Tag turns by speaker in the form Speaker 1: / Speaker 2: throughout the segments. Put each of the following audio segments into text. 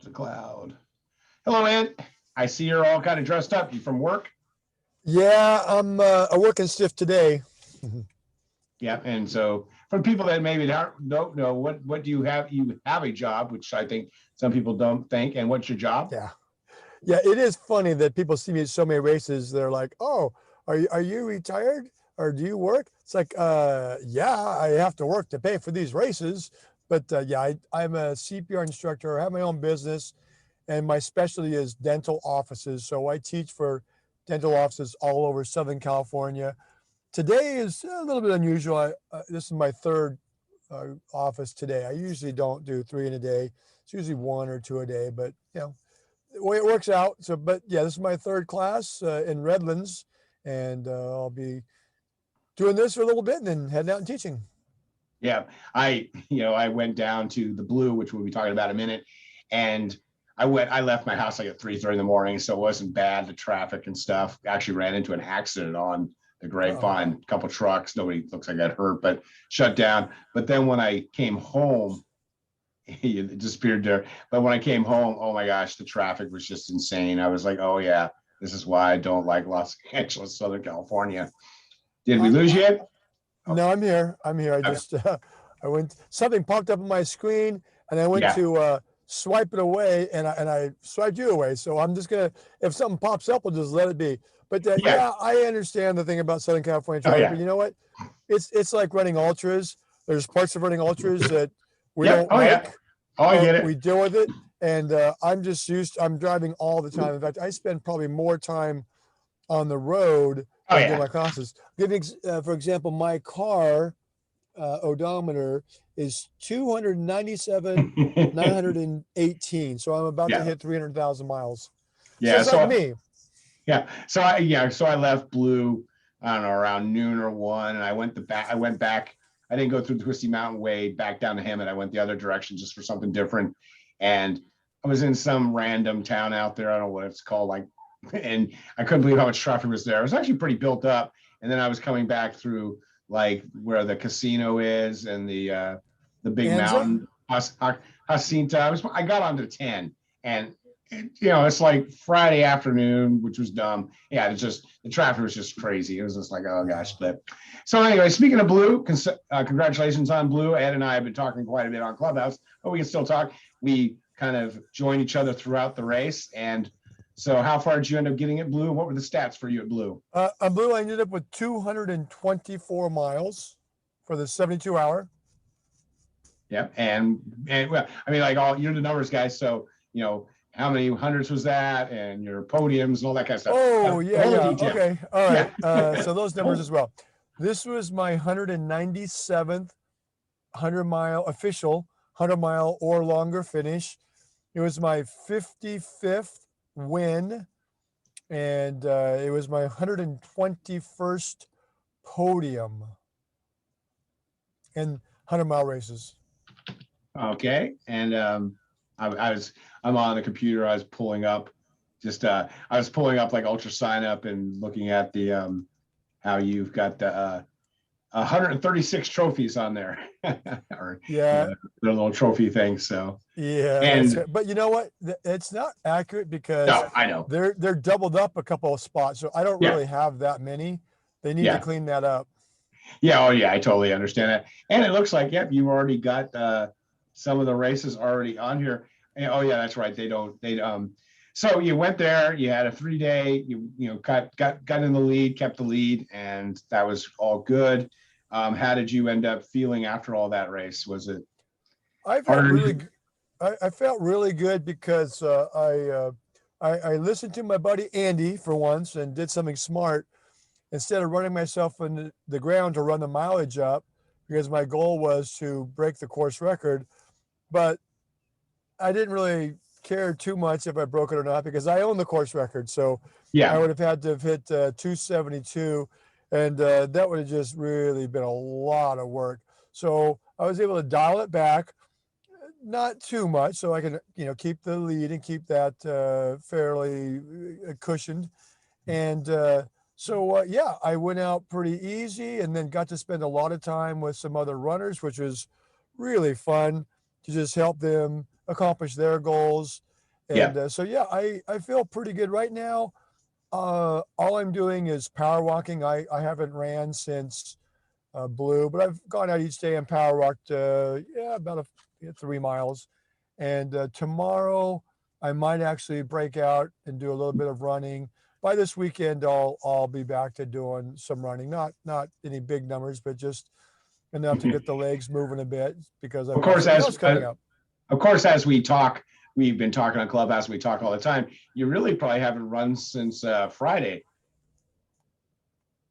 Speaker 1: a cloud. Hello, Ann. I see you're all kind of dressed up. You from work?
Speaker 2: Yeah, I'm working stiff today.
Speaker 1: Yeah. And so for people that maybe don't know, what do you have? You have a job, which I think some people don't think. And what's your job?
Speaker 2: Yeah. Yeah, it is funny that people see me at so many races. They're like, "Oh, are you retired or do you work?" It's like, yeah, I have to work to pay for these races, but yeah, I'm a CPR instructor. I have my own business, and my specialty is dental offices. So I teach for dental offices all over Southern California. Today is a little bit unusual. This is my third office today. I usually don't do three in a day. It's usually one or two a day, but the way it works out. So, but yeah, this is my third class in Redlands, and I'll be doing this for a little bit and then heading out and teaching.
Speaker 1: Yeah. I went down to the Blue, which we'll be talking about in a minute. And I left my house like at 3:30 in the morning. So it wasn't bad, the traffic and stuff. Actually ran into an accident on the
Speaker 2: Oh,
Speaker 1: Grapevine, a couple trucks. Nobody looks like got hurt, but shut down. But then when I came home, he disappeared there. But when I came home, oh my gosh, the traffic was just insane. I was like, oh yeah, this is why I don't like Los Angeles, Southern California. Did we
Speaker 2: I,
Speaker 1: lose
Speaker 2: I,
Speaker 1: you yet? Oh,
Speaker 2: no, I'm here. I'm here. I
Speaker 1: okay.
Speaker 2: just I went. Something popped up on my screen, and I went
Speaker 1: Yeah,
Speaker 2: to swipe it away, and I swiped you away. So I'm just gonna, if something pops up, we'll just let it be. But
Speaker 1: yeah,
Speaker 2: yeah, I understand the thing about Southern California
Speaker 1: oh
Speaker 2: traffic.
Speaker 1: yeah,
Speaker 2: But you know what? It's like running ultras. There's parts of running ultras that we
Speaker 1: yep,
Speaker 2: don't
Speaker 1: oh yeah,
Speaker 2: like,
Speaker 1: oh I
Speaker 2: but
Speaker 1: get it.
Speaker 2: we deal with it. And I'm just used. I'm driving all the time. In fact, I spend probably more time on the road
Speaker 1: Oh
Speaker 2: than I do
Speaker 1: yeah,
Speaker 2: my classes. For example, my car odometer is 297,918. So I'm about to
Speaker 1: yeah,
Speaker 2: hit 300,000 miles. So
Speaker 1: yeah.
Speaker 2: it's like me.
Speaker 1: So I left Blue, I don't know, around noon or one, and I went back. I didn't go through the Twisty Mountain Way back down to Hemet. I went the other direction just for something different. And I was in some random town out there. I don't know what it's called, like, and I couldn't believe how much traffic was there. It was actually pretty built up. And then I was coming back through like where the casino is and the big
Speaker 2: Anza?
Speaker 1: mountain, Jacinto. I got onto 10, and it's like Friday afternoon, which was dumb. Yeah, it's just the traffic was just crazy. It was just like, oh gosh. But so anyway, speaking of Blue, congratulations on Blue. Ed and I have been talking quite a bit on Clubhouse, but we can still talk. We kind of join each other throughout the race. And so, how far did you end up getting at Blue? What were the stats for you at Blue?
Speaker 2: On Blue, I ended up with 224 miles for the 72 hour.
Speaker 1: Yeah, and well, I mean, like you're the numbers guy, so how many hundreds was that, and your podiums and all that kind of stuff.
Speaker 2: Oh,
Speaker 1: The
Speaker 2: yeah,
Speaker 1: whole
Speaker 2: yeah.
Speaker 1: detail.
Speaker 2: Okay. All
Speaker 1: Yeah.
Speaker 2: right. So those numbers as well. This was my 197th 100-mile official 100-mile or longer finish. It was my 55th win, and it was my 121st podium in 100-mile races.
Speaker 1: Okay, and I'm on the computer. I was pulling up, like Ultra Sign Up and looking at the how you've got the 136 trophies on there, or
Speaker 2: Yeah,
Speaker 1: the little trophy thing. So
Speaker 2: yeah, that's
Speaker 1: and
Speaker 2: it. But you know what? It's not accurate because
Speaker 1: no, I know.
Speaker 2: they're doubled up a couple of spots, so I don't
Speaker 1: Yeah,
Speaker 2: really have that many. They need to
Speaker 1: yeah,
Speaker 2: clean that up.
Speaker 1: yeah. Oh yeah, I totally understand that. And it looks like yep, you've already got some of the races already on here. And, oh yeah, that's right. They So you went there. You had a 3-day. Got in the lead, kept the lead, and that was all good. How did you end up feeling after all that race? Was it
Speaker 2: I felt
Speaker 1: harder?
Speaker 2: really, I felt really good because I listened to my buddy Andy for once and did something smart instead of running myself in the ground to run the mileage up because my goal was to break the course record. But I didn't really care too much if I broke it or not because I own the course record. So I
Speaker 1: Yeah,
Speaker 2: would have had to have hit 272, and that would have just really been a lot of work. So I was able to dial it back, not too much, so I can keep the lead and keep that fairly cushioned. And yeah, I went out pretty easy, and then got to spend a lot of time with some other runners, which was really fun to just help them accomplish their goals.
Speaker 1: Yeah.
Speaker 2: And so, yeah, I feel pretty good right now. All I'm doing is power walking. I haven't ran since Blue, but I've gone out each day and power walked, about 3 miles. And tomorrow I might actually break out and do a little bit of running. By this weekend, I'll be back to doing some running. Not any big numbers, but just enough to get the legs moving a bit because
Speaker 1: Of
Speaker 2: I've got
Speaker 1: course,
Speaker 2: something else coming up.
Speaker 1: as we talk, we've been talking on Clubhouse. We talk all the time. You really probably haven't run since Friday.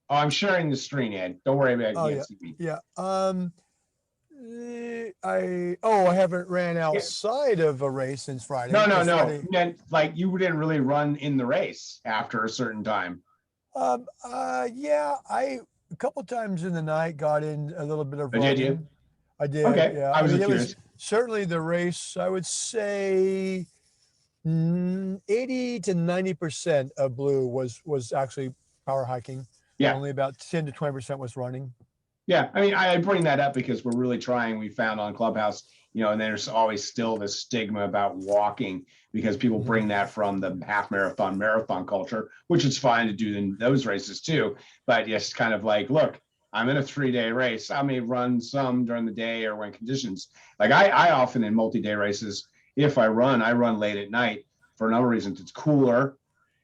Speaker 1: Oh, I'm sharing the screen, Ed. Don't worry about it.
Speaker 2: Oh
Speaker 1: You
Speaker 2: yeah,
Speaker 1: can't see me.
Speaker 2: yeah. I haven't ran
Speaker 1: Yeah.
Speaker 2: outside of a race since Friday
Speaker 1: No, no,
Speaker 2: because
Speaker 1: no.
Speaker 2: Friday.
Speaker 1: Meant like you didn't really run in the race after a certain time.
Speaker 2: Yeah, I a couple times in the night got in a little bit of
Speaker 1: Or did you?
Speaker 2: running. I did,
Speaker 1: Okay.
Speaker 2: yeah.
Speaker 1: I
Speaker 2: I
Speaker 1: was
Speaker 2: mean,
Speaker 1: just
Speaker 2: it was
Speaker 1: curious.
Speaker 2: certainly the race. I would say 80 to 90% of Blue was actually power hiking.
Speaker 1: Yeah.
Speaker 2: Only about 10 to 20% was running.
Speaker 1: Yeah, I mean, I bring that up because we're really trying. We found on Clubhouse, and there's always still this stigma about walking because people bring that from the half marathon culture, which is fine to do in those races too. But yes, kind of like, look, I'm in a 3-day race. I may run some during the day or when conditions. Like I often in multi-day races, if I run late at night for a number of reasons. It's cooler,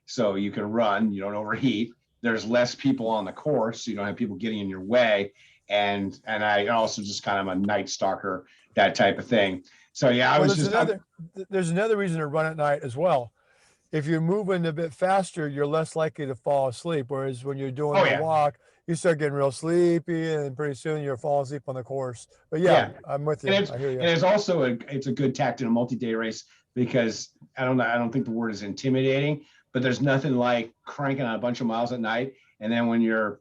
Speaker 1: so you can run, you don't overheat. There's less people on the course, so you don't have people getting in your way. And I also just kind of a night stalker, that type of thing. So yeah, I
Speaker 2: Well,
Speaker 1: was just
Speaker 2: there's another reason to run at night as well. If you're moving a bit faster, you're less likely to fall asleep. Whereas when you're doing
Speaker 1: oh
Speaker 2: the
Speaker 1: yeah,
Speaker 2: walk, you start getting real sleepy, and pretty soon you're falling asleep on the course. But yeah,
Speaker 1: yeah.
Speaker 2: I'm with
Speaker 1: And
Speaker 2: you.
Speaker 1: it's
Speaker 2: I hear
Speaker 1: and
Speaker 2: you.
Speaker 1: it's also it's a good tact in a multi-day race because I don't think the word is intimidating, but there's nothing like cranking on a bunch of miles at night, and then when your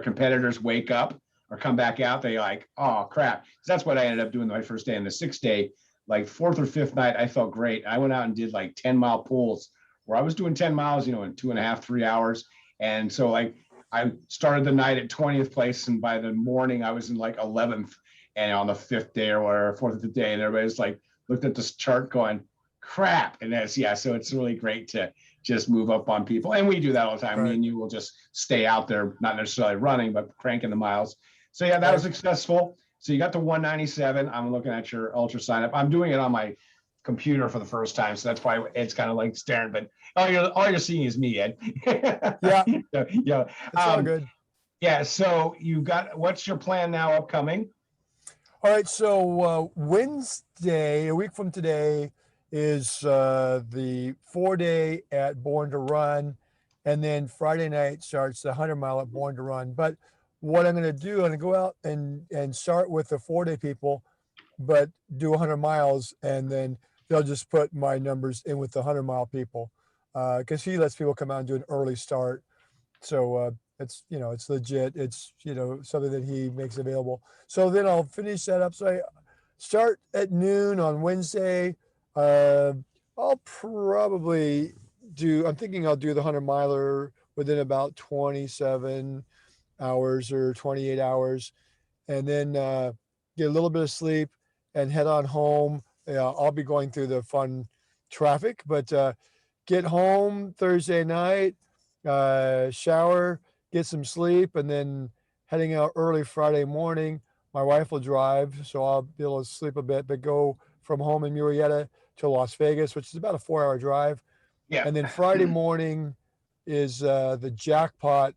Speaker 1: competitors wake up or come back out, they like, oh crap. So that's what I ended up doing my first day. And the 6th day, like 4th or 5th night, I felt great. I went out and did like 10-mile pulls where I was doing 10 miles, in 2.5, 3 hours. And so like I started the night at 20th place, and by the morning I was in like 11th, and on the 5th day or whatever, 4th or 5th day, and everybody's like looked at this chart going, crap. And that's, yeah, so it's really great to just move up on people. And we do that all the time. Me
Speaker 2: Right,
Speaker 1: and you will just stay out there, not necessarily running, but cranking the miles. So yeah, that was
Speaker 2: right.
Speaker 1: successful. So you got to 197. I'm looking at your ultra sign up. I'm doing it on my computer for the first time, so that's why it's kind of like staring. But all you're seeing is me, Ed.
Speaker 2: Yeah,
Speaker 1: so, yeah,
Speaker 2: it's all good.
Speaker 1: yeah. So you got, what's your plan now upcoming?
Speaker 2: All right, so Wednesday, a week from today, is the 4-day at Born to Run, and then Friday night starts the 100-mile at Born to Run. But what I'm going to do, I'm going to go out and start with the 4-day people, but do 100 miles, and then they'll just put my numbers in with the 100-mile people because he lets people come out and do an early start. So it's legit. It's something that he makes available. So then I'll finish that up. So I start at noon on Wednesday. I'll probably I'm thinking I'll do the 100-miler within about 27 hours or 28 hours, and then get a little bit of sleep and head on home. I'll be going through the fun traffic, but get home Thursday night, shower, get some sleep, and then heading out early Friday morning. My wife will drive, so I'll be able to sleep a bit, but go from home in Murrieta to Las Vegas, which is about a 4-hour drive.
Speaker 1: Yeah.
Speaker 2: And then Friday morning is the Jackpot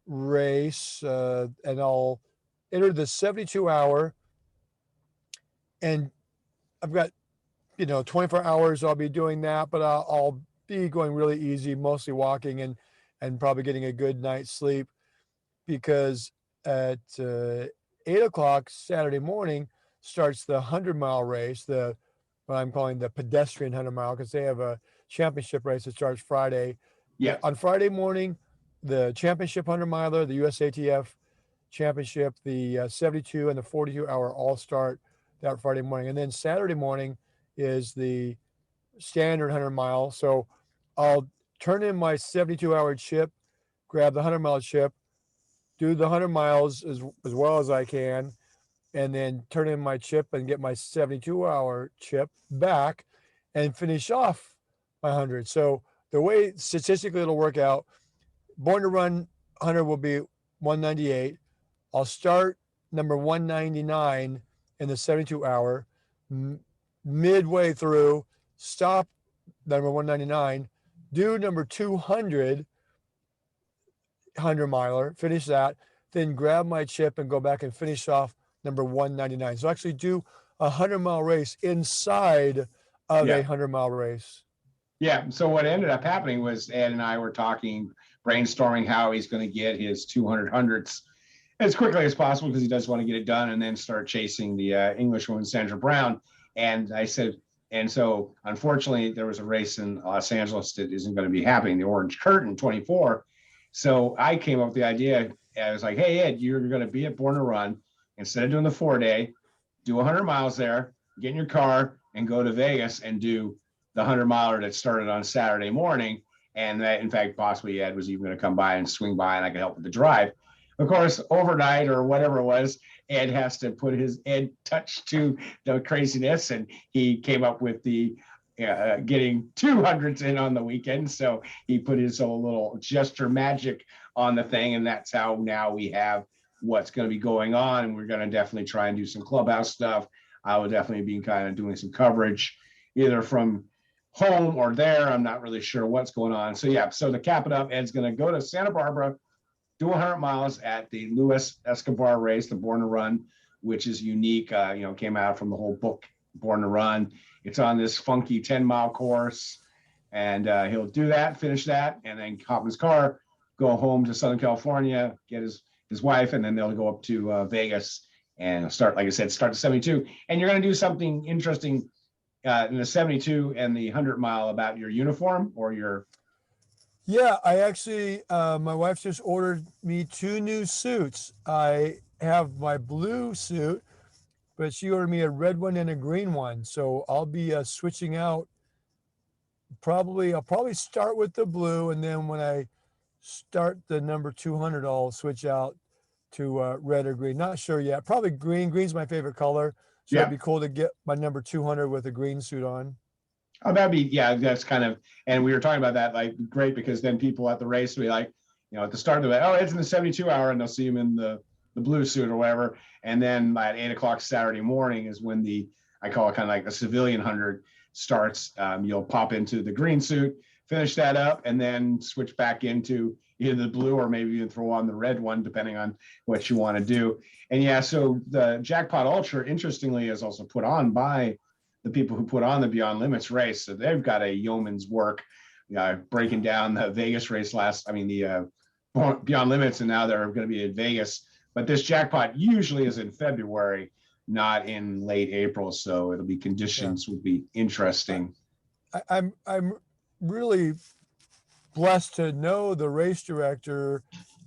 Speaker 2: race, and I'll enter the 72-hour, and I've got 24 hours I'll be doing that, but I'll be going really easy, mostly walking and probably getting a good night's sleep, because at 8 o'clock Saturday morning starts the 100-mile race, what I'm calling the pedestrian 100-mile, because they have a championship race that starts Friday.
Speaker 1: Yeah.
Speaker 2: On Friday morning, the championship 100-miler, the USATF championship, the 72 and the 42-hour all start that Friday morning. And then Saturday morning is the standard 100-mile. So I'll turn in my 72-hour chip, grab the 100-mile chip, do the 100 miles as well as I can, and then turn in my chip and get my 72-hour chip back and finish off my 100. So the way statistically it'll work out, Born to Run 100 will be 198. I'll start number 199 in the 72 hour, midway through, stop number 199, do number 200, 100 miler, finish that, then grab my chip and go back and finish off number 199. So actually do a 100-mile race inside of a
Speaker 1: Yeah.
Speaker 2: 100-mile race.
Speaker 1: Yeah. So what ended up happening was Ed and I were talking, brainstorming how he's going to get his 200 hundredths as quickly as possible because he does want to get it done and then start chasing the Englishwoman, Sandra Brown. And I said, and so unfortunately, there was a race in Los Angeles that isn't going to be happening, the Orange Curtain 24. So I came up with the idea. I was like, hey, Ed, you're going to be at Born to Run. Instead of doing the 4-day, do 100 miles there, get in your car and go to Vegas and do the 100-miler that started on Saturday morning. And that, in fact, possibly Ed was even going to come by and swing by and I could help with the drive. Of course, overnight or whatever it was, Ed has to put his Ed touch to the craziness. And he came up with the getting 200s in on the weekend. So he put his own little Jester magic on the thing. And that's how now we have what's going to be going on. And we're going to definitely try and do some clubhouse stuff. I will definitely be kind of doing some coverage either from home or there. I'm not really sure what's going on. So yeah, so to cap it up, Ed's going to go to Santa Barbara, do 100 miles at the Luis Escobar race, the Born to Run, which is unique. Came out from the whole book, Born to Run. It's on this funky 10-mile course, and he'll do that, finish that, and then hop in his car, go home to Southern California, get his wife, and then they'll go up to Vegas and start, like I said, start the 72. And you're going to do something interesting in the 72 and the 100-mile about your uniform or your.
Speaker 2: Yeah, I actually, my wife just ordered me 2 new suits. I have my blue suit, but she ordered me a red one and a green one. So I'll be switching out. I'll probably start with the blue, and then when I start the number 200, I'll switch out to red or green. Not sure yet. Probably green. Green's my favorite color. So it'd be cool to get my number 200 with a green suit on.
Speaker 1: Oh, that's kind of, and we were talking about that, like, great, because then people at the race will be like, at the start of it, oh, it's in the 72 hour, and they'll see him in the blue suit or whatever. And then at 8 o'clock Saturday morning is when I call it kind of like the civilian 100 starts. You'll pop into the green suit, finish that up, and then switch back into either the blue or maybe even throw on the red one, depending on what you want to do. And yeah, so the Jackpot Ultra, interestingly, is also put on by the people who put on the Beyond Limits race. So they've got a yeoman's work, breaking down the Vegas race the Beyond Limits, and now they're going to be at Vegas. But this Jackpot usually is in February, not in late April. So it'll be conditions will be interesting.
Speaker 2: I'm really blessed to know the race director,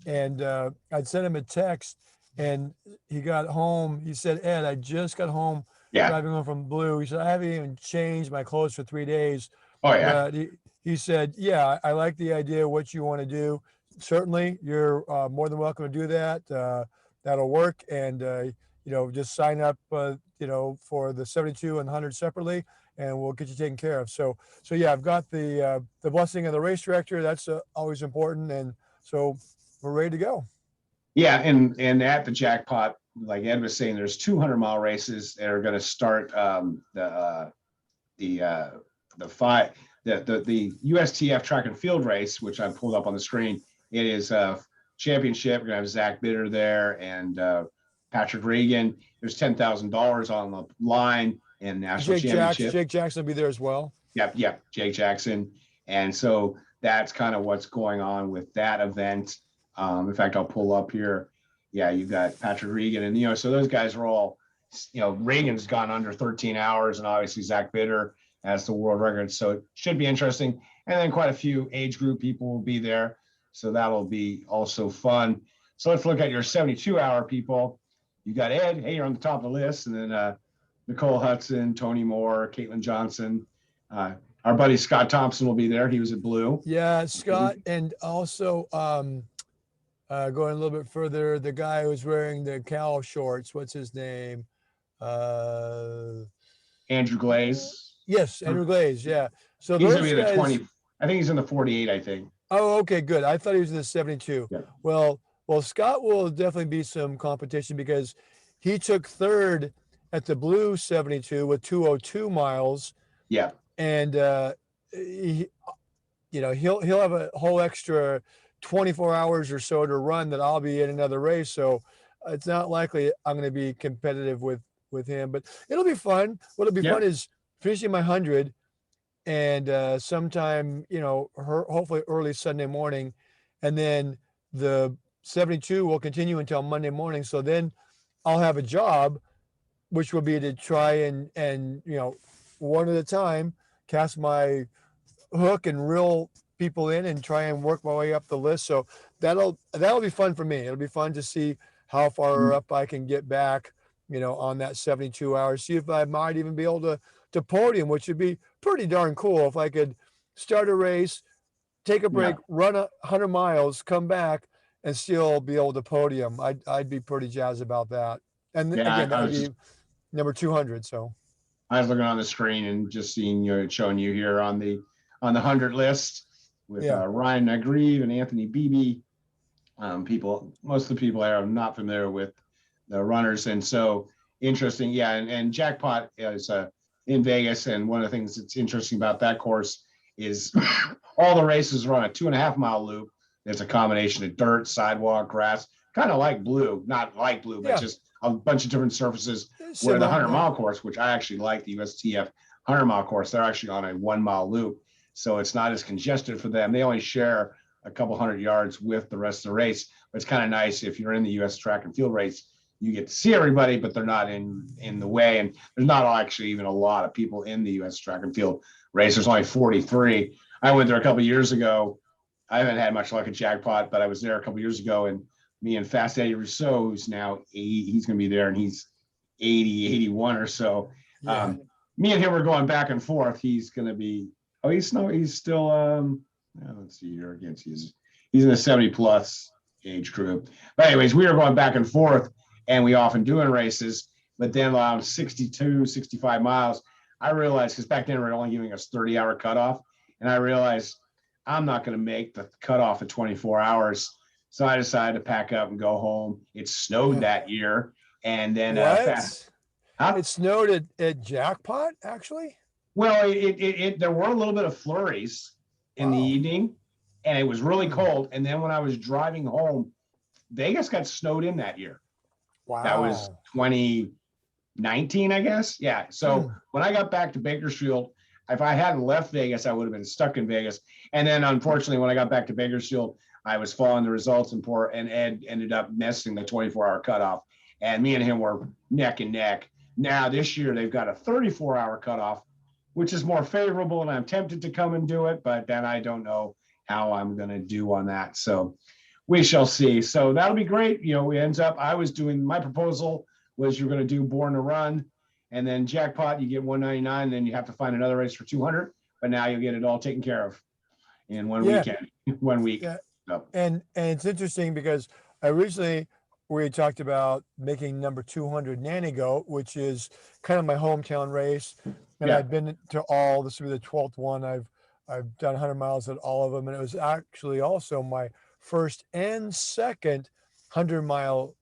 Speaker 2: and I'd sent him a text, and he got home. He said, Ed, I just got home driving home from Blue. He said, I haven't even changed my clothes for 3 days.
Speaker 1: Oh, yeah.
Speaker 2: But he said, yeah, I like the idea of what you want to do. Certainly, you're more than welcome to do that. That'll work. And, just sign up, for the 72 and 100 separately, and we'll get you taken care of. So yeah, I've got the blessing of the race director. That's always important. And so we're ready to go.
Speaker 1: Yeah. And at the Jackpot, like Ed was saying, there's 200-mile races that are going to start the USTF track and field race, which I pulled up on the screen. It is a championship. We're going to have Zach Bitter there and Patrick Reagan. There's $10,000 on the line in national championship.
Speaker 2: Jake Jackson will be there as well.
Speaker 1: Yep. Jake Jackson. And so that's kind of what's going on with that event. In fact, I'll pull up here. Yeah, you've got Patrick Reagan, and so those guys are all, Reagan's gone under 13 hours, and obviously Zach Bitter has the world record. So it should be interesting. And then quite a few age group people will be there. So that'll be also fun. So let's look at your 72-hour people. You got Ed. Hey, you're on the top of the list. And then Nicole Hudson, Tony Moore, Caitlin Johnson. Our buddy Scott Thompson will be there. He was at Blue.
Speaker 2: Yeah, Scott. And also going a little bit further, the guy who's wearing the cow shorts, what's his name?
Speaker 1: Andrew Glaze.
Speaker 2: Yes, Andrew Glaze. Yeah. So
Speaker 1: He's gonna be
Speaker 2: those
Speaker 1: in the
Speaker 2: guys.
Speaker 1: 20. I think he's in the 48, I think.
Speaker 2: Oh, okay, good. I thought he was in the 72.
Speaker 1: Yeah.
Speaker 2: Well, Scott will definitely be some competition because he took third at the Blue 72 with 202 miles,
Speaker 1: Yeah.
Speaker 2: and he, he'll have a whole extra 24 hours or so to run that I'll be in another race. So it's not likely I'm going to be competitive with him, but it'll be fun. What'll be
Speaker 1: Yeah.
Speaker 2: fun is finishing my 100 and sometime, hopefully early Sunday morning, and then the 72 will continue until Monday morning. So then I'll have a job, which will be to try and one at a time cast my hook and reel people in and try and work my way up the list. So that'll be fun for me. It'll be fun to see how far up I can get back, on that 72 hours. See if I might even be able to podium, which would be pretty darn cool if I could start a race, take a break,
Speaker 1: Yeah.
Speaker 2: run 100 miles, come back, and still be able to podium. I'd be pretty jazzed about that. And
Speaker 1: Yeah.
Speaker 2: again, that
Speaker 1: I
Speaker 2: would
Speaker 1: was
Speaker 2: be
Speaker 1: just
Speaker 2: number 200. So
Speaker 1: I was looking on the screen and just seeing you, showing you here on the 100 list with
Speaker 2: yeah,
Speaker 1: Ryan Grieve and Anthony Beebe. Most of the people are not familiar with the runners, and so interesting. Yeah, and Jackpot is in Vegas, and one of the things that's interesting about that course is all the races run a 2.5 mile loop. There's a combination of dirt, sidewalk, grass, kind of like Blue, not like Blue, but
Speaker 2: yeah,
Speaker 1: just a bunch of different surfaces. Where the
Speaker 2: similar.
Speaker 1: 100 mile course, which I actually like, the USTF 100 mile course, they're actually on a 1 mile loop, so it's not as congested for them. They only share a couple hundred yards with the rest of the race. But it's kind of nice if you're in the U.S. track and field race, you get to see everybody, but they're not in the way. And there's not actually even a lot of people in the U.S. track and field race. There's only 43. I went there a couple of years ago. I haven't had much luck at Jackpot, but I was there a couple of years ago, and me and Fast Eddie Rousseau, who's now 80, he's going to be there, and he's 80, 81 or so.
Speaker 2: Yeah.
Speaker 1: Me and him were going back and forth. He's going to be, he's still, let's see here again. He's in the 70 plus age group. But anyways, we were going back and forth, and we often do in races. But then around 62, 65 miles, I realized, because back then we were only giving us 30-hour cutoff, and I realized I'm not going to make the cutoff at 24 hours. So I decided to pack up and go home. It snowed that year. And then
Speaker 2: What?
Speaker 1: huh?
Speaker 2: It snowed at Jackpot, actually?
Speaker 1: Well, there were a little bit of flurries in the
Speaker 2: Wow.
Speaker 1: evening, and it was really cold. And then when I was driving home, Vegas got snowed in that year.
Speaker 2: Wow.
Speaker 1: That was 2019, I guess. Yeah. So when I got back to Bakersfield, if I hadn't left Vegas, I would have been stuck in Vegas. And then unfortunately, when I got back to Bakersfield, I was following the results, and Ed ended up missing the 24-hour cutoff. And me and him were neck and neck. Now this year they've got a 34-hour cutoff, which is more favorable, and I'm tempted to come and do it, but then I don't know how I'm going to do on that. So we shall see. So that'll be great. We ends up, my proposal was you're going to do Born to Run, and then Jackpot, you get 199, and then you have to find another race for 200, but now you'll get it all taken care of in one weekend, 1 week.
Speaker 2: Yeah.
Speaker 1: So.
Speaker 2: And it's interesting because originally we talked about making number 200 Nanny Goat, which is kind of my hometown race. And I've been to all, this will be the 12th one. I've done 100 miles at all of them. And it was actually also my first and second 100-mile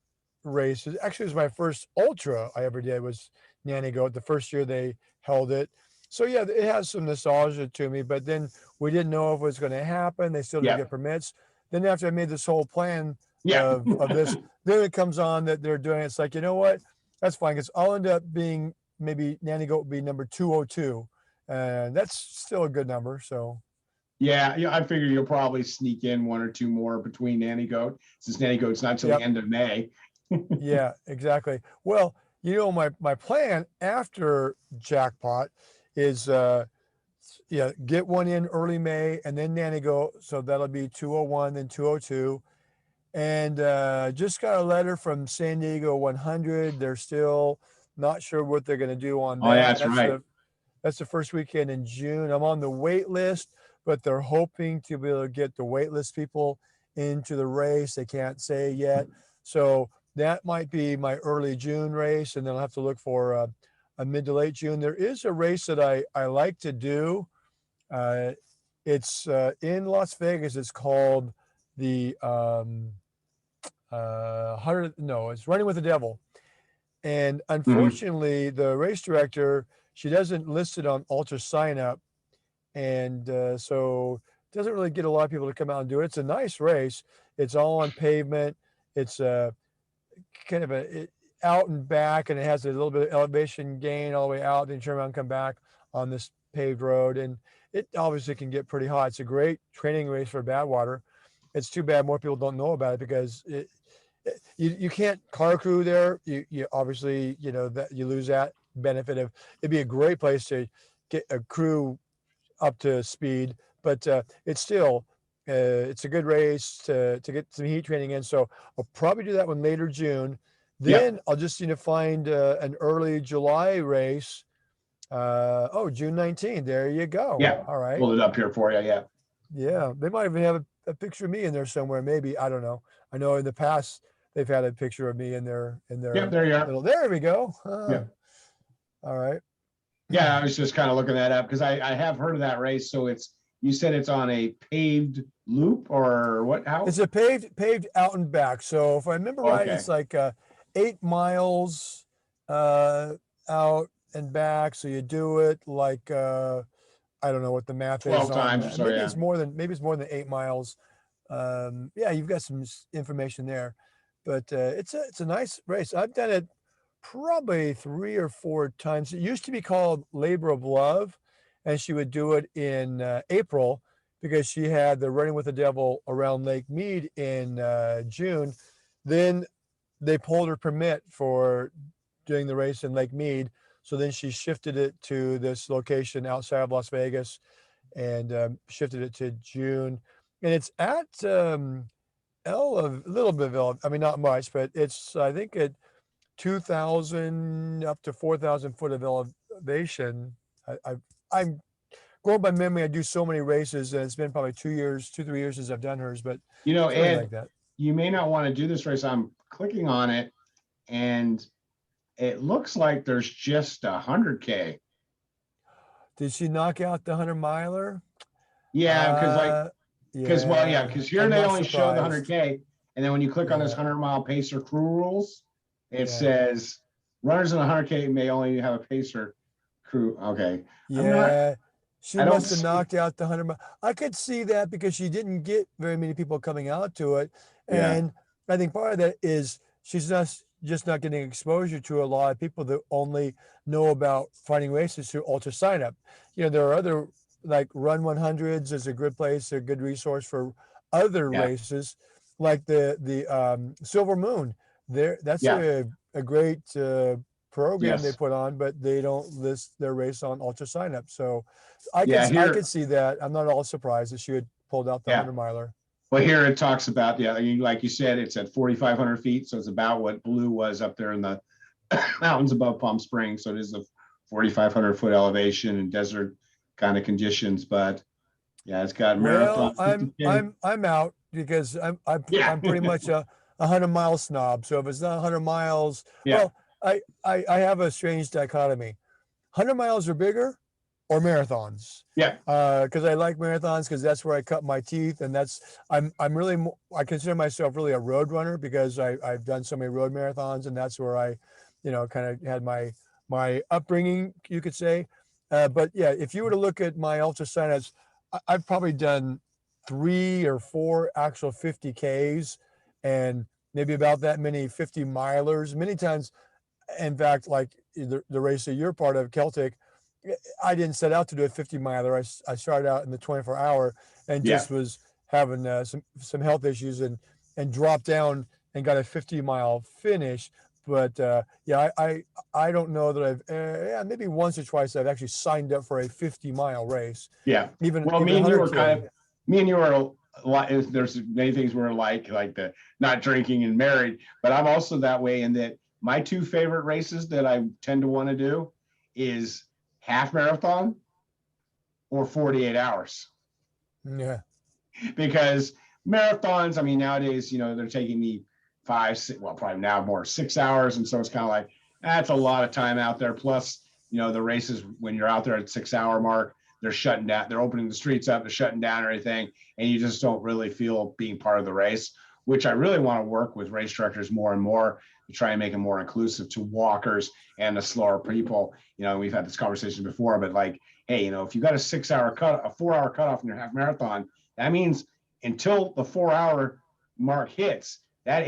Speaker 2: race. Actually, it was my first ultra I ever did was Nanny Goat, the first year they held it. So yeah, it has some nostalgia to me, but then we didn't know if it was going to happen. They still didn't get permits. Then after I made this whole plan of this, then it comes on that they're doing it. It's like, you know what? That's fine, because I'll end up being, maybe Nanny Goat will be number 202. And that's still a good number. So
Speaker 1: yeah, I figure you'll probably sneak in one or two more between Nanny Goat, since Nanny Goat's not till the end of May.
Speaker 2: Yeah, exactly. Well, my plan after Jackpot is get one in early May, and then Nanny Goat. So that'll be 201, then 202. And just got a letter from San Diego 100. They're still not sure what they're going to do on that.
Speaker 1: Oh, yeah, that's right.
Speaker 2: That's the first weekend in June. I'm on the wait list, but they're hoping to be able to get the wait list people into the race. They can't say yet. So that might be my early June race, and then I'll have to look for mid to late June. There is a race that I like to do. It's in Las Vegas. It's called the 100. No, it's Running with the Devil. And
Speaker 1: Mhm.
Speaker 2: unfortunately, the race director, she doesn't list it on Ultra Sign Up, and so doesn't really get a lot of people to come out and do it. It's a nice race. It's all on pavement. It's kind of out and back, and it has a little bit of elevation gain all the way out. Then you turn around and come back on this paved road, and it obviously can get pretty hot. It's a great training race for Badwater. It's too bad more people don't know about it because you can't car crew there. You obviously, that you lose that benefit of it'd be a great place to get a crew up to speed, but it's still it's a good race to get some heat training in. So I'll probably do that one later June.
Speaker 1: Yep.
Speaker 2: Then I'll just find an early July race. June 19th. There you go.
Speaker 1: Yeah.
Speaker 2: All right.
Speaker 1: Pulled it up here for you. Yeah.
Speaker 2: Yeah, they might even have a picture of me in there somewhere. Maybe, I don't know. I know in the past they've had a picture of me in their
Speaker 1: Yep. There you are.
Speaker 2: little. There we go.
Speaker 1: Yeah.
Speaker 2: All right.
Speaker 1: Yeah. I was just kind of looking that up because I have heard of that race. So you said it's on a paved loop or what? How?
Speaker 2: It's a paved out and back. So if I remember right,
Speaker 1: Okay.
Speaker 2: it's like 8 miles out and back. So you do it like I don't know what the math
Speaker 1: 12
Speaker 2: is on
Speaker 1: times or
Speaker 2: that.
Speaker 1: so.
Speaker 2: Maybe
Speaker 1: Yeah.
Speaker 2: it's more than 8 miles. Yeah, you've got some information there, but it's a nice race. I've done it probably 3 or 4 times. It used to be called Labor of Love, and she would do it in April because she had the Running with the Devil around Lake Mead in June. Then they pulled her permit for doing the race in Lake Mead. So then she shifted it to this location outside of Las Vegas and shifted it to June. And it's at a little bit of, I mean, not much, but it's, I think, at 2,000 up to 4,000 foot of elevation. I'm going by memory. I do so many races, and it's been probably 3 years since I've done hers, but something
Speaker 1: Ed,
Speaker 2: like that.
Speaker 1: you may not want to do this race. I'm clicking on it and it looks like there's just 100K.
Speaker 2: Did she knock out the 100-miler?
Speaker 1: Yeah, because here
Speaker 2: I'm
Speaker 1: they
Speaker 2: not
Speaker 1: only show the
Speaker 2: surprised.
Speaker 1: 100K, and then when you click on this
Speaker 2: Yeah,
Speaker 1: 100-mile pacer crew rules, it
Speaker 2: yeah,
Speaker 1: says runners in 100K may only have a pacer crew. Okay,
Speaker 2: yeah. She
Speaker 1: I don't
Speaker 2: must have
Speaker 1: see.
Speaker 2: knocked out the 100-mile. I could see that because she didn't get very many people coming out to it,
Speaker 1: Yeah,
Speaker 2: and I think part of that is she's just not getting exposure to a lot of people that only know about finding races through Ultra Sign Up. There are other, like Run 100s is a good place, a good resource for other
Speaker 1: yeah,
Speaker 2: races, like the Silver Moon. That's
Speaker 1: yeah,
Speaker 2: a great program they
Speaker 1: yes,
Speaker 2: put on, but they don't list their race on Ultra Sign Up. So I
Speaker 1: yeah.
Speaker 2: could see that. I'm not all surprised that she had pulled out the
Speaker 1: Yeah.
Speaker 2: 100-miler.
Speaker 1: Well, here it talks about like you said, it's at 4,500 feet, so it's about what Blue was up there in the mountains above Palm Springs. So it is a 4,500 foot elevation and desert kind of conditions, but yeah, it's got marathon
Speaker 2: Well,
Speaker 1: 50K.
Speaker 2: I'm out because
Speaker 1: Yeah,
Speaker 2: I'm pretty much a 100-mile snob. So if it's not 100 miles,
Speaker 1: yeah,
Speaker 2: well, I have a strange dichotomy. 100 miles or bigger, or marathons.
Speaker 1: yeah,
Speaker 2: Because I like marathons because that's where I cut my teeth, and I'm really I consider myself really a road runner because I've done so many road marathons, and that's where I, kind of had my upbringing, you could say. But yeah, if you were to look at my ultra signups, I've probably done 3 or 4 actual 50Ks, and maybe about that many 50 milers. Many times, in fact, like the race that you're part of, Celtic, I didn't set out to do a 50 miler. I started out in the 24-hour and
Speaker 1: yeah,
Speaker 2: just was having some health issues and dropped down and got a 50-mile finish. But yeah, I don't know that I've maybe once or twice I've actually signed up for a 50-mile race.
Speaker 1: yeah.
Speaker 2: Even
Speaker 1: Well,
Speaker 2: even 100K.
Speaker 1: me and you ware a lot. There's many things we're like the not drinking and married, but I'm also that way in that my 2 favorite races that I tend to want to do is half marathon or 48 hours.
Speaker 2: Yeah.
Speaker 1: Because marathons, I mean, nowadays, they're taking me 5, 6, well, probably now more 6 hours. And so it's kind of like, that's a lot of time out there. Plus the races when you're out there at 6 hour mark, they're shutting down, they're opening the streets up, they're shutting down everything, and you just don't really feel being part of the race, which I really want to work with race directors more and more to try and make it more inclusive to walkers and the slower people. We've had this conversation before, but like, hey, if you got a 6 hour cut, a 4 hour cutoff in your half marathon, that means until the 4 hour mark hits, that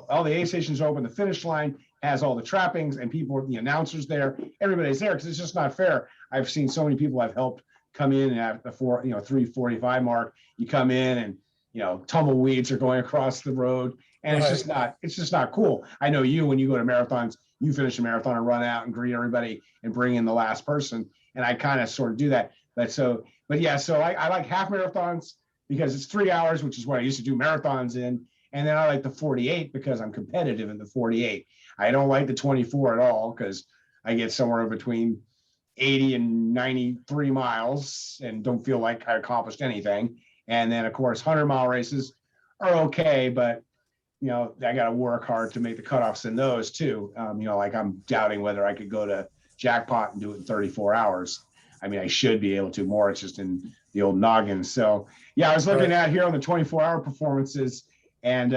Speaker 1: all the aid stations are open, the finish line has all the trappings and people, the announcers there, everybody's there, because it's just not fair. I've seen so many people I've helped come in at the 3:45 mark. You come in and tumbleweeds are going across the road, and
Speaker 2: Right.
Speaker 1: it's just not cool. I know when you go to marathons, you finish a marathon and run out and greet everybody and bring in the last person, and I kind of sort of do that. So I like half marathons because it's 3 hours, which is what I used to do marathons in. And then I like the 48 because I'm competitive in the 48. I don't like the 24 at all because I get somewhere between 80 and 93 miles and don't feel like I accomplished anything. And then, of course, 100-mile races are okay, but, I got to work hard to make the cutoffs in those too. Like I'm doubting whether I could go to Jackpot and do it in 34 hours. I mean, I should be able to more. It's just in the old noggin. So, yeah, I was looking at here on the 24-hour performances. And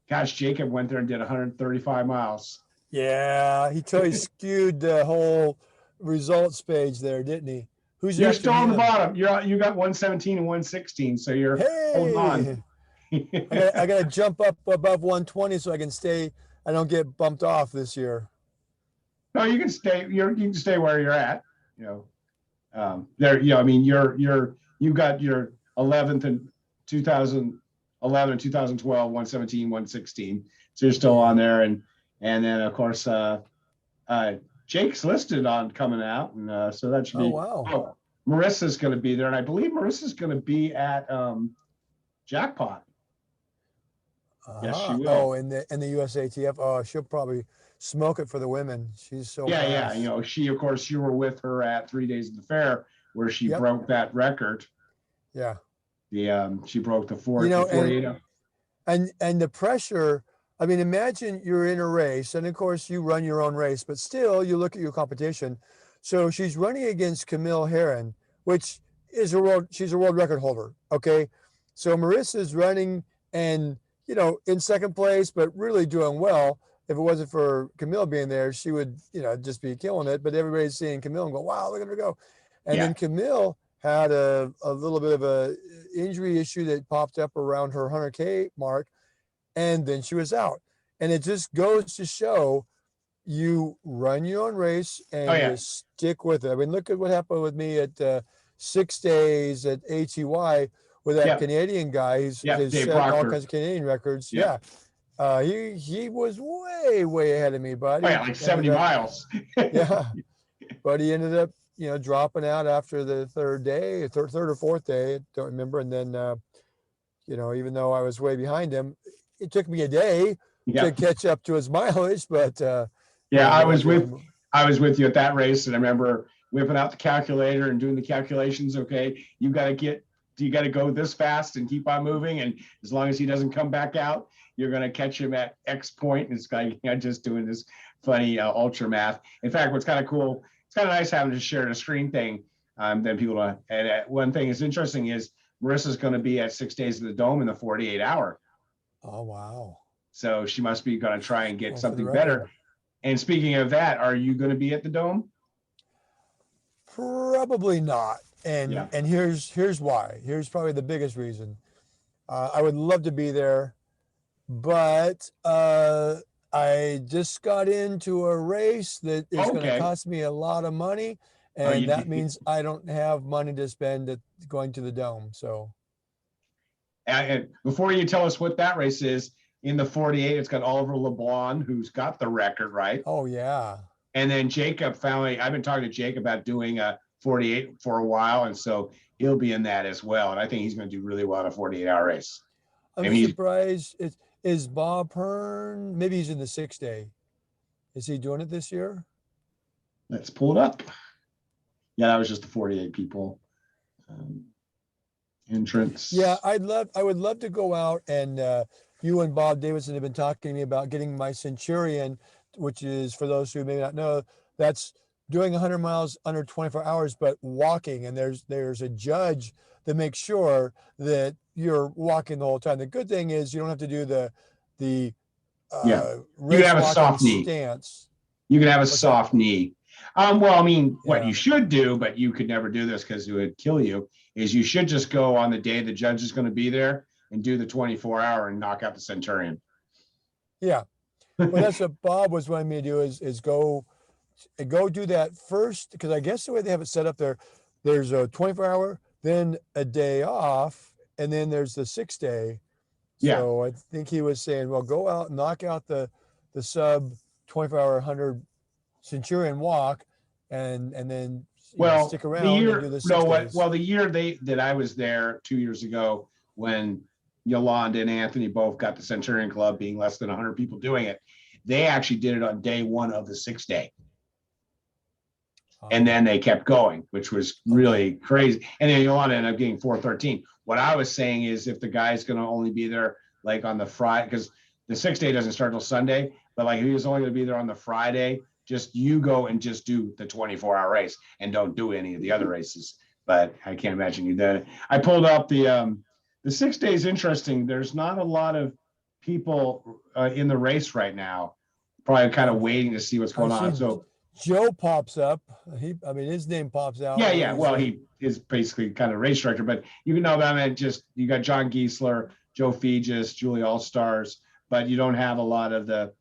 Speaker 1: gosh, Jacob went there and did 135 miles.
Speaker 2: Yeah, he totally skewed the whole results page there, didn't he? Who's
Speaker 1: You're
Speaker 2: after
Speaker 1: still on the
Speaker 2: him?
Speaker 1: bottom. You got 117 and 116, so you're holding on.
Speaker 2: I gotta jump up above 120 so I can stay. I don't get bumped off this year.
Speaker 1: No, you can stay. You can stay where you're at. There. I mean, you got your 11th in 2011, 2012, 117, 116. So you're still on there, and then of course Jake's listed on coming out, and so that should be.
Speaker 2: Oh wow.
Speaker 1: Oh, Marissa's going to be there, and I believe Marissa's going to be at Jackpot. Yes, she will.
Speaker 2: Oh, in the USATF. Oh, she'll probably smoke it for the women. She's so fast.
Speaker 1: Yeah. Of course, you were with her at 3 Days of the Fair where she broke that record.
Speaker 2: Yeah.
Speaker 1: She broke the 48.
Speaker 2: And the pressure. I mean, imagine you're in a race, and of course you run your own race, but still you look at your competition. So she's running against Camille Herron, which is she's a world record holder. Okay. So Marissa's running and, in second place, but really doing well. If it wasn't for Camille being there, she would, just be killing it. But everybody's seeing Camille and go, wow, look at her go. And then Camille had a little bit of a injury issue that popped up around her 100K mark. And then she was out. And it just goes to show you run your own race and you stick with it. I mean, look at what happened with me at 6 days at ATY with that Canadian guy who's set all kinds of Canadian records. Yeah. He was way ahead of me, buddy.
Speaker 1: Oh, yeah, like 70 miles.
Speaker 2: Yeah. But he ended up, dropping out after the third or fourth day. Don't remember. And then, even though I was way behind him, it took me a day to catch up to his mileage, but
Speaker 1: I was with you at that race, and I remember whipping out the calculator and doing the calculations. Okay, you got to go this fast and keep on moving, and as long as he doesn't come back out, you're going to catch him at X point. And it's like just doing this funny ultra math. In fact, what's kind of cool, it's kind of nice having to share the screen thing. Then people and one thing that's interesting is Marissa's going to be at 6 Days of the Dome in the 48 hour.
Speaker 2: Oh wow.
Speaker 1: So she must be going to try and get something better. And speaking of that, are you going to be at the Dome?
Speaker 2: Probably not. And here's why. Here's probably the biggest reason. I would love to be there, but I just got into a race that is going to cost me a lot of money, and that means I don't have money to spend going to the Dome. So.
Speaker 1: And before you tell us what that race is, in the 48, it's got Oliver LeBlanc, who's got the record, right?
Speaker 2: Oh, yeah.
Speaker 1: And then Jacob I've been talking to Jacob about doing a 48 for a while, and so he'll be in that as well. And I think he's going to do really well in a 48-hour race.
Speaker 2: I'm surprised. Is Bob Hearn, maybe he's in the 6 day. Is he doing it this year?
Speaker 1: Let's pull it up. Yeah, that was just the 48 people. Entrance.
Speaker 2: Yeah, I would love to go out, and you and Bob Davidson have been talking to me about getting my Centurion, which is, for those who may not know, that's doing 100 miles under 24 hours, but walking. And there's a judge that makes sure that you're walking the whole time. The good thing is you don't have to do the
Speaker 1: Yeah. You can
Speaker 2: race
Speaker 1: have a
Speaker 2: walking
Speaker 1: soft knee.
Speaker 2: stance.
Speaker 1: You can have a
Speaker 2: What's that?
Speaker 1: soft knee. Well, I mean, what
Speaker 2: Yeah.
Speaker 1: you should do, but you could never do this because it would kill you, is you should just go on the day the judge is going to be there and do the 24-hour and knock out the Centurion.
Speaker 2: Yeah. Well, that's what Bob was wanting me to do is go do that first, because I guess the way they have it set up there, there's a 24-hour, then a day off, and then there's the 6-day.
Speaker 1: Yeah.
Speaker 2: So I think he was saying, well, go out, knock out the sub 24-hour 100 Centurion walk, and then
Speaker 1: Well,
Speaker 2: stick
Speaker 1: the
Speaker 2: around and do
Speaker 1: year,
Speaker 2: the
Speaker 1: no,
Speaker 2: 6
Speaker 1: what,
Speaker 2: days.
Speaker 1: well, the year that I was there 2 years ago, when Yolanda and Anthony both got the Centurion Club, being less than 100 people doing it, they actually did it on day one of the 6-day. And then they kept going, which was really crazy. And then Yolanda ended up getting 413. What I was saying is, if the guy's going to only be there like on the Friday, because the 6-day doesn't start till Sunday, but like he was only going to be there on the Friday, just you go and just do the 24-hour race and don't do any of the other races. But I can't imagine you did it. I pulled up the 6 days. Interesting. There's not a lot of people in the race right now. Probably kind of waiting to see what's going on. So
Speaker 2: Joe pops up. I mean, his name pops out.
Speaker 1: Yeah. Well, he is basically kind of race director, but you can know about it. Just you got John Giesler, Joe Fegis, Julie All-Stars, but you don't have a lot of the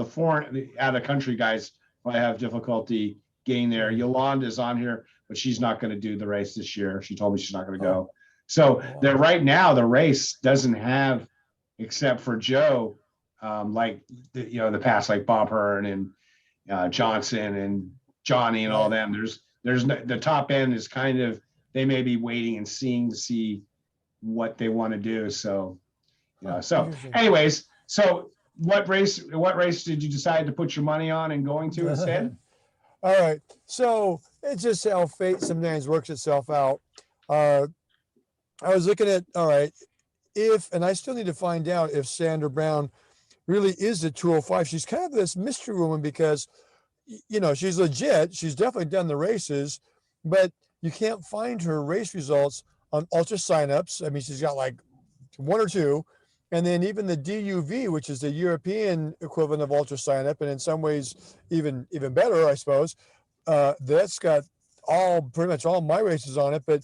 Speaker 1: foreign out of country guys probably have difficulty getting there. Yolanda's on here, but she's not going to do the race this year. She told me she's not going to go. So that right now the race doesn't have, except for Joe, like the past, like Bob Hearn and Johnson and Johnny and all them. There's the top end is kind of, they may be waiting and seeing to see what they want to do. So, so anyways, so what race did you decide to put your money on and going to instead?
Speaker 2: All right. So it's just how fate sometimes works itself out. I was looking at, all right, and I still need to find out if Sandra Brown really is a 205. She's kind of this mystery woman because, she's legit. She's definitely done the races, but you can't find her race results on ultra signups. I mean, she's got like one or two. And then even the DUV, which is the European equivalent of ultra signup, and in some ways even better, I suppose, that's got pretty much all my races on it. But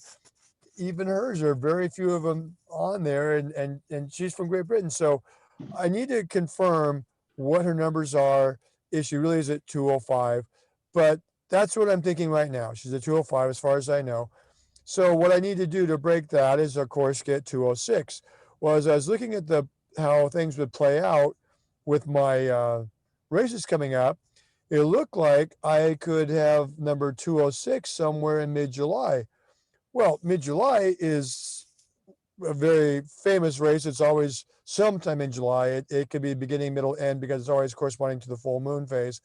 Speaker 2: even hers are very few of them on there, and she's from Great Britain. So I need to confirm what her numbers are, if she really is at 205. But that's what I'm thinking right now. She's at 205 as far as I know. So what I need to do to break that is, of course, get 206. Well, as I was looking at how things would play out with my races coming up, it looked like I could have number 206 somewhere in mid-July. Well, mid-July is a very famous race. It's always sometime in July. It could be beginning, middle, end, because it's always corresponding to the full moon phase.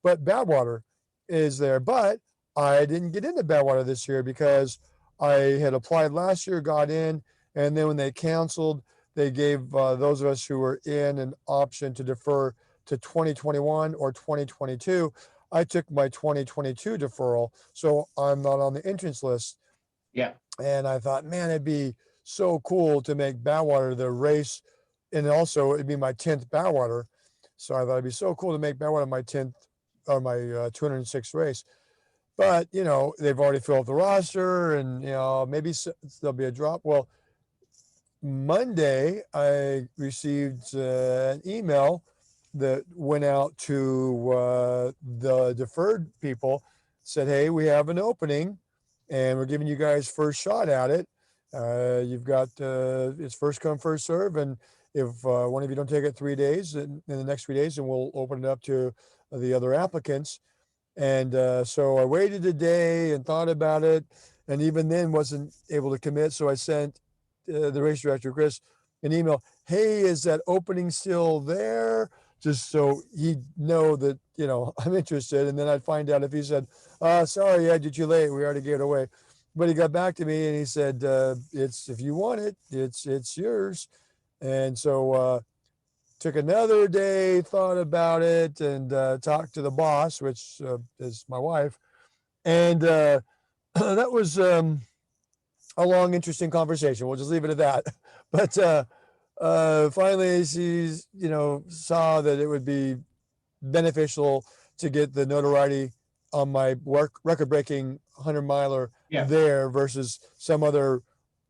Speaker 2: But Badwater is there. But I didn't get into Badwater this year because I had applied last year, got in, and then when they canceled, they gave those of us who were in an option to defer to 2021 or 2022. I took my 2022 deferral, so I'm not on the entrance list.
Speaker 1: Yeah.
Speaker 2: And I thought, man, it'd be so cool to make Badwater the race. And also it'd be my 10th Badwater. So I thought it'd be so cool to make Badwater my 10th or my 206th race. But, they've already filled the roster and, maybe there'll be a drop. Well, Monday, I received an email that went out to the deferred people, said, hey, we have an opening and we're giving you guys first shot at it. You've got, it's first come, first serve. And if one of you don't take it 3 days, in the next 3 days, then we'll open it up to the other applicants. And so I waited a day and thought about it, and even then wasn't able to commit. So I sent the race director, Chris, an email. Hey, is that opening still there? Just so he'd know that, I'm interested. And then I'd find out if he said, sorry, Ed, you're too late. We already gave it away. But he got back to me and he said, if you want it, it's yours. And so took another day, thought about it, and talked to the boss, which is my wife. And that was a long, interesting conversation. We'll just leave it at that. But finally, she's, saw that it would be beneficial to get the notoriety on my record-breaking 100-miler
Speaker 1: Yeah.
Speaker 2: there versus some other,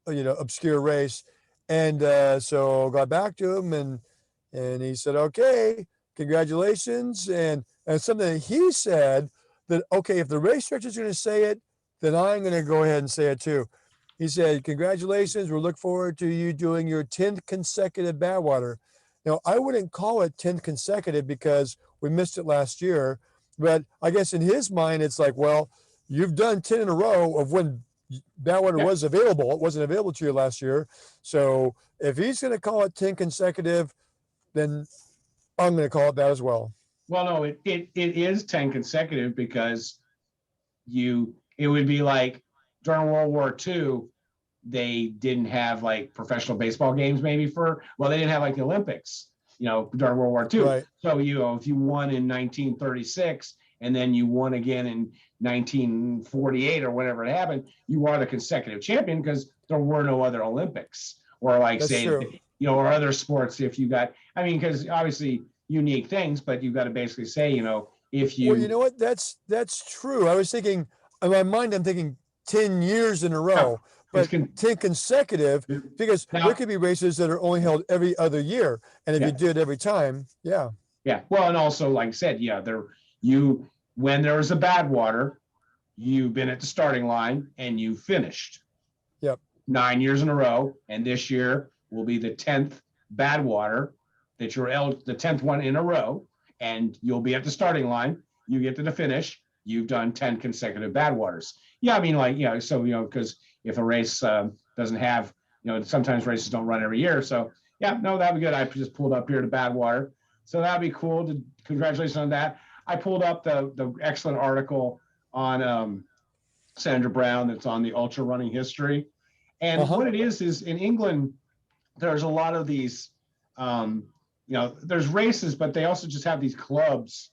Speaker 2: obscure race. And so got back to him, and he said, "Okay, congratulations." And something that he said that, okay, if the race director is going to say it, then I'm going to go ahead and say it too. He said, "Congratulations. We look forward to you doing your 10th consecutive Badwater." Now, I wouldn't call it 10th consecutive because we missed it last year. But I guess in his mind, it's like, well, you've done 10 in a row of when Badwater
Speaker 1: Yeah.
Speaker 2: was available. It wasn't available to you last year. So if he's going to call it 10 consecutive, then I'm going to call it that as well.
Speaker 1: Well, no, it is 10 consecutive because it would be like during World War II, they didn't have like professional baseball games maybe they didn't have like the Olympics, during World War II.
Speaker 2: Right.
Speaker 1: So, if you won in 1936 and then you won again in 1948 or whatever it happened, you are the consecutive champion because there were no other Olympics or like
Speaker 2: That's
Speaker 1: say,
Speaker 2: true.
Speaker 1: or other sports. If you got, because obviously unique things, but you've got to basically say, if
Speaker 2: Well,
Speaker 1: you,
Speaker 2: you know what? That's true. I was thinking, in my mind, I'm thinking 10 years in a
Speaker 1: no,
Speaker 2: row,
Speaker 1: it's
Speaker 2: but 10 consecutive, because there
Speaker 1: now,
Speaker 2: could be races that are only held every other year. And if you
Speaker 1: yeah.
Speaker 2: do it every time, yeah.
Speaker 1: Yeah. Well, and also, like I said, when there was a Badwater, you've been at the starting line and you finished.
Speaker 2: Yep.
Speaker 1: 9 years in a row. And this year will be the 10th Badwater that the 10th one in a row. And you'll be at the starting line. You get to the finish. You've done 10 consecutive Badwaters. Yeah. Because if a race doesn't have, sometimes races don't run every year. So, yeah, no, that'd be good. I just pulled up here to Badwater. So that'd be cool. Congratulations on that. I pulled up the excellent article on Sandra Brown that's on the ultra running history. And what it is in England, there's a lot of these, there's races, but they also just have these clubs,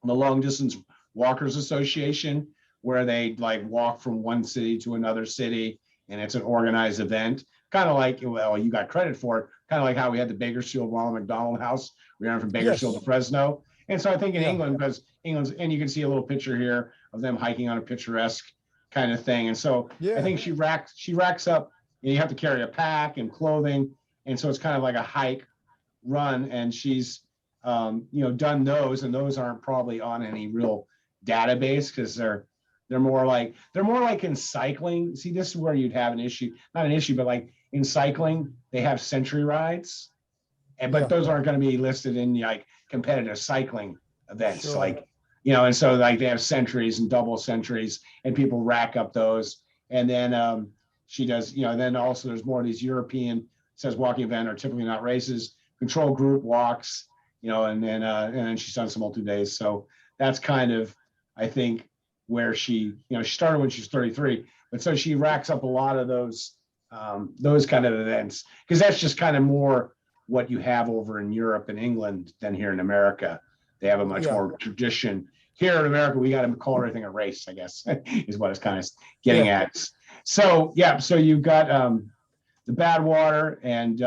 Speaker 1: the Long Distance Walkers Association, where they like walk from one city to another city, and it's an organized event. Kind of like, well, you got credit for it. Kind of like how we had the Bakersfield Ronald McDonald House. We ran from Bakersfield to Fresno. And so I think in England, because and you can see a little picture here of them hiking on a picturesque kind of thing. And so I think she racks up, and you have to carry a pack and clothing. And so it's kind of like a hike run. And she's, done those, and those aren't probably on any real database because they're more like in cycling. See, this is where you'd have an issue, not an issue, but like in cycling, they have century rides, but those aren't going to be listed in like competitive cycling events.
Speaker 2: Sure.
Speaker 1: Like, and so like they have centuries and double centuries, and people rack up those. And then she does, then also there's more of these European, says walking event are typically not races, control group walks, and then she's done some multi-days. So that's kind of, I think, where she started when she was 33, but so she racks up a lot of those kind of events, because that's just kind of more what you have over in Europe and England than here in America. They have a much more tradition. Here in America, we got to call everything a race, I guess, is what it's kind of getting at. So, so you've got the Badwater, and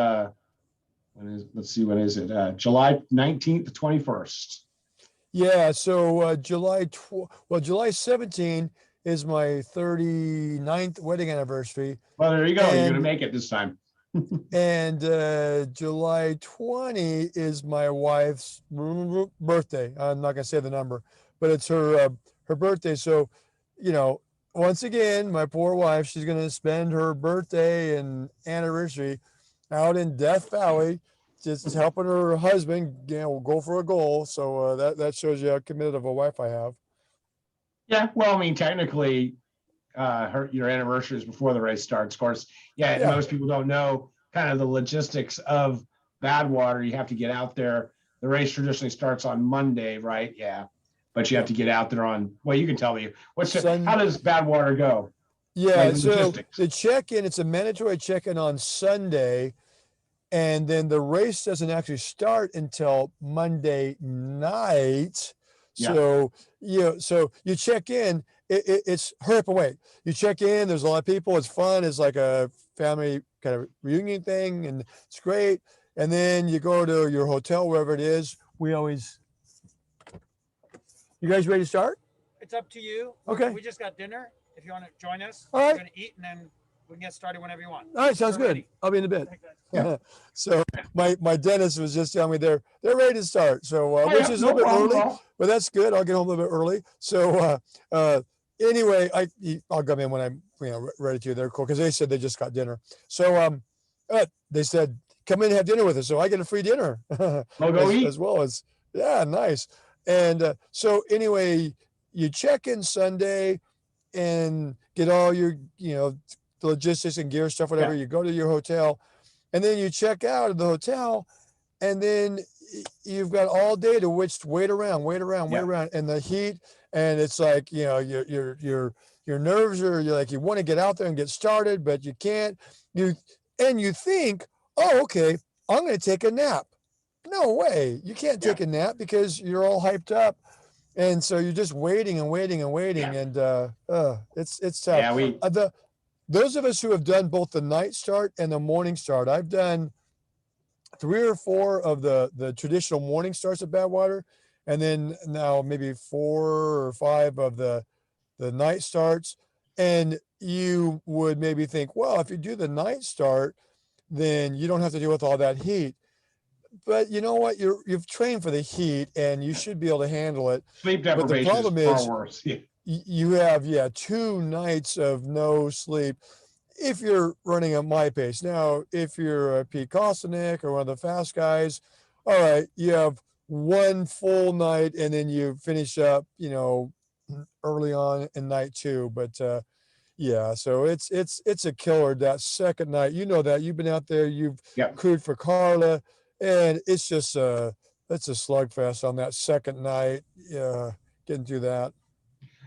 Speaker 1: when is it? July 19th to 21st.
Speaker 2: Yeah, so July 17 is my 39th wedding anniversary.
Speaker 1: Well, there you go. You're going to make it this time.
Speaker 2: And July 20 is my wife's birthday. I'm not going to say the number, but it's her birthday. So, once again, my poor wife, she's going to spend her birthday and anniversary out in Death Valley, just helping her husband, go for a goal. So that shows you how committed of a wife I have.
Speaker 1: Yeah, well, I mean, technically, your anniversary is before the race starts. Of course, most people don't know kind of the logistics of Badwater. You have to get out there. The race traditionally starts on Monday, right? Yeah, but you have to get out there on. Well, you can tell me how does Badwater go?
Speaker 2: Yeah, like so the check-in, it's a mandatory check-in on Sunday, and then the race doesn't actually start until Monday night.
Speaker 1: Yeah.
Speaker 2: So, so you check in, it's hurry up and wait. You check in, there's a lot of people, it's fun, it's like a family kind of reunion thing, and it's great. And then you go to your hotel, wherever it is. We always, you guys ready to start?
Speaker 3: It's up to you.
Speaker 2: Okay.
Speaker 3: We just got dinner. If you want to join us,
Speaker 2: All right.
Speaker 3: we're going to eat and then we can get started whenever you want.
Speaker 2: All right, sounds
Speaker 3: We're
Speaker 2: good.
Speaker 3: ready.
Speaker 2: I'll be in a bit.
Speaker 3: Thanks, guys.
Speaker 1: Yeah.
Speaker 2: So my dentist was just telling me they're ready to start. So
Speaker 1: Oh,
Speaker 2: which
Speaker 1: yeah,
Speaker 2: is a
Speaker 1: no
Speaker 2: little bit
Speaker 1: problem,
Speaker 2: early,
Speaker 1: bro.
Speaker 2: but that's good. I'll get home a little bit early. So anyway, I'll come in when I'm ready to. They're cool because they said they just got dinner. So they said come in and have dinner with us. So I get a free dinner
Speaker 1: Go eat.
Speaker 2: as well as nice. And so anyway, you check in Sunday and get all your the logistics and gear stuff, whatever.
Speaker 1: Yeah.
Speaker 2: You go to your hotel, and then you check out of the hotel, and then you've got all day to wait around, and the heat, and it's like your nerves are, you're like, you want to get out there and get started, but you can't. You think, oh, okay, I'm going to take a nap. No way, you can't take a nap because you're all hyped up. And so you're just waiting and waiting and waiting, and it's tough.
Speaker 1: Yeah,
Speaker 2: those of us who have done both the night start and the morning start, I've done 3 or 4 of the traditional morning starts at Badwater, and then now maybe 4 or 5 of the night starts. And you would maybe think, well, if you do the night start, then you don't have to deal with all that heat. But you know what? You've trained for the heat, and you should be able to handle it.
Speaker 1: sleep
Speaker 2: But the
Speaker 1: deprivation
Speaker 2: problem
Speaker 1: is far
Speaker 2: is,
Speaker 1: worse. Yeah.
Speaker 2: you have 2 nights of no sleep if you're running at my pace. Now, if you're a Pete Kostanick or one of the fast guys, all right, you have 1 full night, and then you finish up, early on in night 2. But so it's a killer that second night. You know that you've been out there, you've crewed for Carla. And it's just it's a slugfest on that second night. Yeah, getting through that.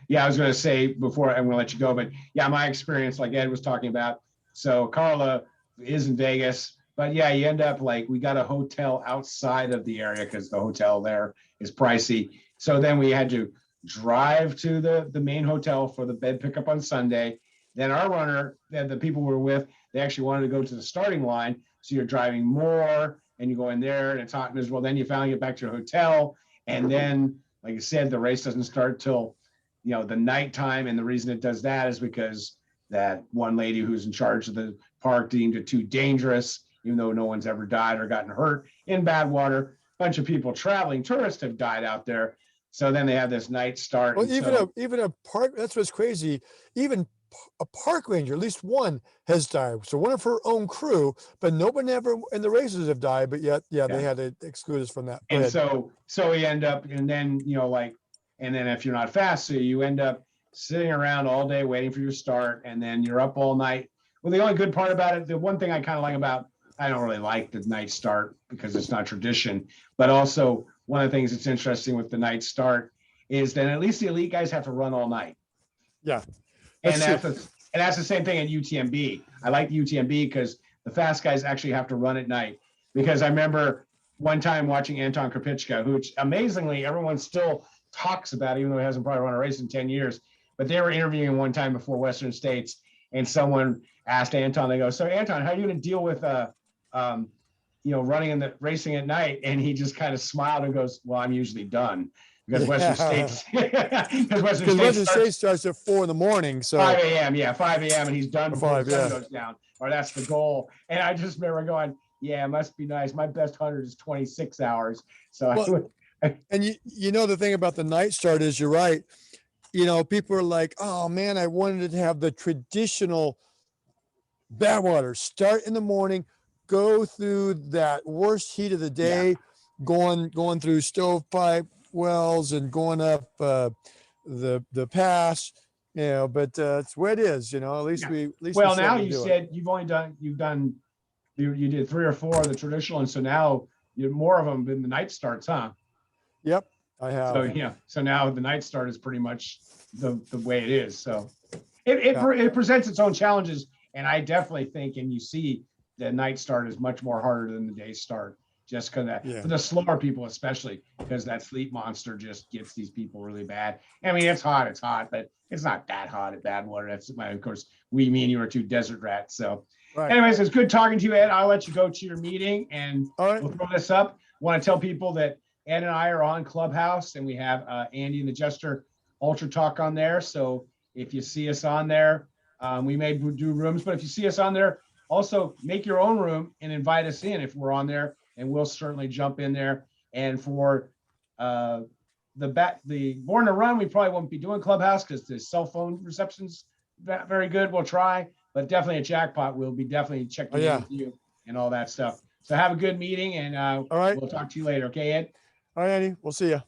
Speaker 1: Yeah, I was going to say before I'm going to let you go, but yeah, my experience, like Ed was talking about. So Carla is in Vegas, but yeah, you end up like, we got a hotel outside of the area because the hotel there is pricey. So then we had to drive to the main hotel for the bed pickup on Sunday. Then our runner, the people we were with, they actually wanted to go to the starting line. So you're driving more, and you go in there and it's hot and miserable. Then you finally get back to your hotel. And then, like I said, the race doesn't start till, the nighttime. And the reason it does that is because that one lady who's in charge of the park deemed it too dangerous, even though no one's ever died or gotten hurt in Badwater. A bunch of people traveling, tourists have died out there. So then they have this night start.
Speaker 2: Well, even a park, that's what's crazy. Even a park ranger, at least one, has died. So one of her own crew, but nobody ever in the races have died. But yet, they had to exclude us from that.
Speaker 1: And so we end up, and then and then if you're not fast, so you end up sitting around all day waiting for your start, and then you're up all night. Well, the only good part about it, the one thing I kind of like about, I don't really like the night start because it's not tradition, but also one of the things that's interesting with the night start is that at least the elite guys have to run all night.
Speaker 2: Yeah.
Speaker 1: And that's the same thing at UTMB. I like the UTMB because the fast guys actually have to run at night. Because I remember one time watching Anton Krupicka, which amazingly everyone still talks about, even though he hasn't probably run a race in 10 years. But they were interviewing one time before Western States, and someone asked Anton, they go, so Anton, how are you going to deal with running in the racing at night? And he just kind of smiled and goes, well, I'm usually done. Because Western States,
Speaker 2: Western States starts at 4 a.m. So
Speaker 1: 5 a.m. 5 a.m. and he's done before the sun goes down, or that's the goal. And I just remember going, yeah, it must be nice. My best 100 is 26 hours. So
Speaker 2: and the thing about the night start is, you're right. People are like, oh man, I wanted to have the traditional Badwater start in the morning, go through that worst heat of the day, going through stovepipe wells and going up the pass, but it's the way it is, at least
Speaker 1: well, now you said you did 3 or 4 of the traditional, and so now you're more of them in the night starts, huh?
Speaker 2: Yep, I have.
Speaker 1: So so now the night start is pretty much the way it is. So it presents its own challenges, and I definitely think, and you see the night start is much more harder than the day start. just because
Speaker 2: Yeah.
Speaker 1: for the slower people, especially because that sleep monster just gets these people really bad. I mean, it's hot, but it's not that hot at Badwater. That's of course, me and you are two desert rats. So,
Speaker 2: Right.
Speaker 1: anyways, it's good talking to you, Ed. I'll let you go to your meeting and
Speaker 2: All right.
Speaker 1: we'll throw this up. Want to tell people that Ed and I are on Clubhouse and we have Andy and the Jester Ultra Talk on there. So if you see us on there, we may do rooms, but if you see us on there, also make your own room and invite us in if we're on there, and we'll certainly jump in there. And for the Born to Run, we probably won't be doing Clubhouse because the cell phone reception's not very good. We'll try, but definitely a Jackpot. We'll be definitely checking in with you and all that stuff. So have a good meeting, and
Speaker 2: all right.
Speaker 1: we'll talk to you later. Okay, Ed?
Speaker 2: All right, Andy. We'll see you.